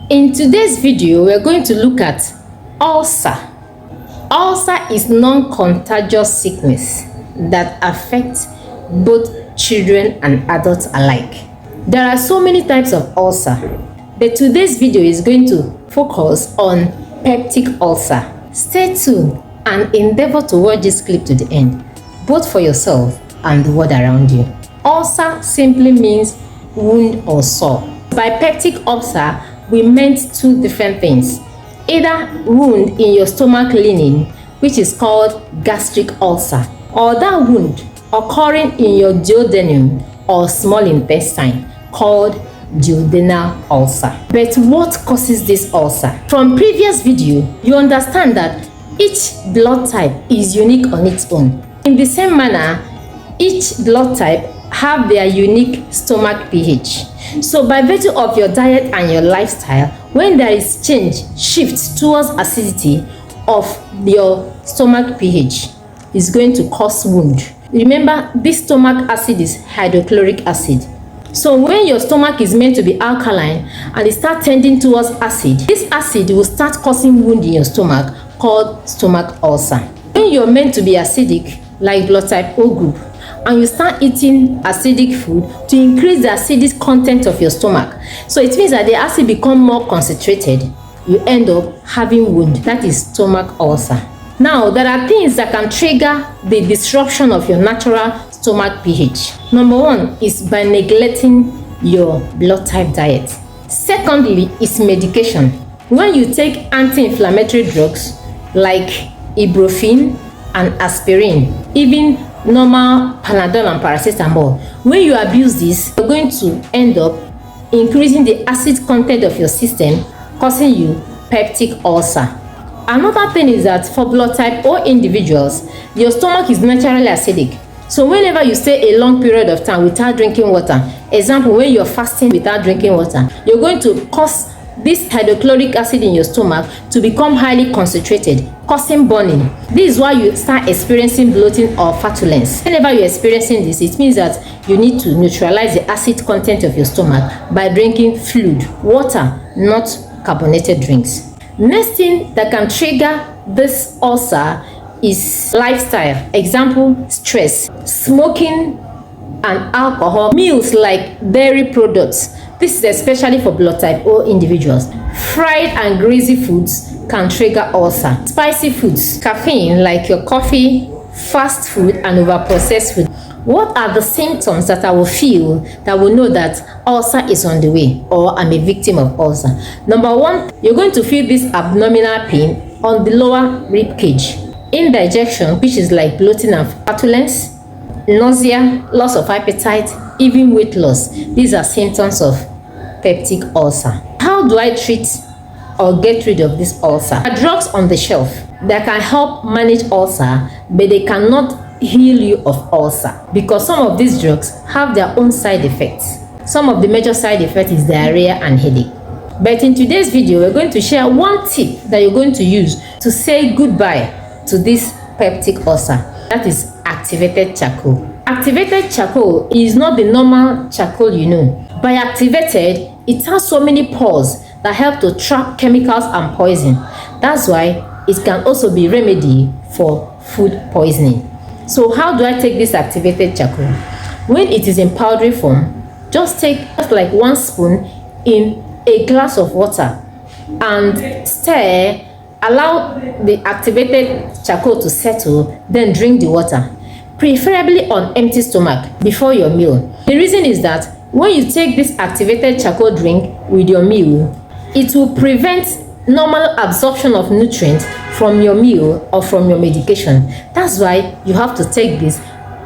In today's video, we're going to look at ulcer. Ulcer is non-contagious sickness that affects both children and adults alike. There are so many types of ulcer, but today's video is going to focus on peptic ulcer. Stay tuned and endeavor to watch this clip to the end, both for yourself and the world around you. Ulcer simply means wound or sore. By peptic ulcer, we meant two different things. Either wound in your stomach lining, which is called gastric ulcer, or that wound occurring in your duodenum or small intestine, called duodenal ulcer. But what causes this ulcer? From previous video, you understand that each blood type is unique on its own. In the same manner, each blood type have their unique stomach pH. So by virtue of your diet and your lifestyle, when there is shift towards acidity of your stomach pH, is going to cause wound. Remember, this stomach acid is hydrochloric acid. So when your stomach is meant to be alkaline and it starts tending towards acid, this acid will start causing wound in your stomach called stomach ulcer. When you're meant to be acidic, like blood type O group, and you start eating acidic food to increase the acidic content of your stomach, so it means that the acid become more concentrated, you end up having wound. That is stomach ulcer. Now, there are things that can trigger the disruption of your natural stomach pH. Number one is by neglecting your blood type diet. Secondly is medication. When you take anti-inflammatory drugs like ibuprofen and aspirin, even normal Panadol and paracetamol, when you abuse this, you're going to end up increasing the acid content of your system, causing you peptic ulcer. Another thing is that for blood type O individuals, your stomach is naturally acidic. So whenever you stay a long period of time without drinking water, example, when you're fasting without drinking water, you're going to cause this hydrochloric acid in your stomach to become highly concentrated, causing burning. This is why you start experiencing bloating or flatulence. Whenever you're experiencing this, it means that you need to neutralize the acid content of your stomach by drinking fluid, water, not carbonated drinks. Next thing that can trigger this ulcer is lifestyle. Example, stress, smoking and alcohol, meals like dairy products. This is especially for blood type O individuals. Fried and greasy foods can trigger ulcer. Spicy foods, caffeine like your coffee, fast food and overprocessed food. What are the symptoms that I will feel that will know that ulcer is on the way or I'm a victim of ulcer? Number one, you're going to feel this abdominal pain on the lower rib cage, indigestion, which is like bloating and flatulence, nausea, loss of appetite, even weight loss. These are symptoms of peptic ulcer. How do I treat or get rid of this ulcer? There are drugs on the shelf that can help manage ulcer, but they cannot heal you of ulcer because some of these drugs have their own side effects. Some of the major side effects is diarrhea and headache. But in today's video, we're going to share one tip that you're going to use to say goodbye to this peptic ulcer. That is activated charcoal. Activated charcoal is not the normal charcoal you know. By activated, it has so many pores that help to trap chemicals and poison. That's why it can also be remedy for food poisoning. So how do I take this activated charcoal? When it is in powdery form, just take like 1 spoon in a glass of water and stir. Allow the activated charcoal to settle, then drink the water, preferably on empty stomach before your meal. The reason is that when you take this activated charcoal drink with your meal, it will prevent normal absorption of nutrients from your meal or from your medication. That's why you have to take this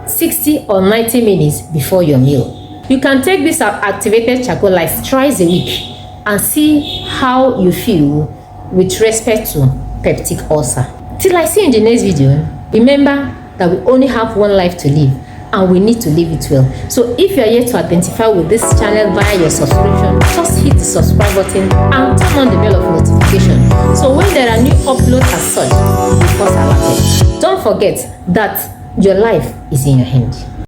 60 or 90 minutes before your meal. You can take this activated charcoal like twice a week and see how you feel with respect to peptic ulcer. Till I see you in the next video, remember that we only have one life to live and we need to live it well. So if you are yet to identify with this channel via your subscription, just hit the subscribe button and turn on the bell of notification. So when there are new uploads as such, you first alerted. Don't forget that your life is in your hand.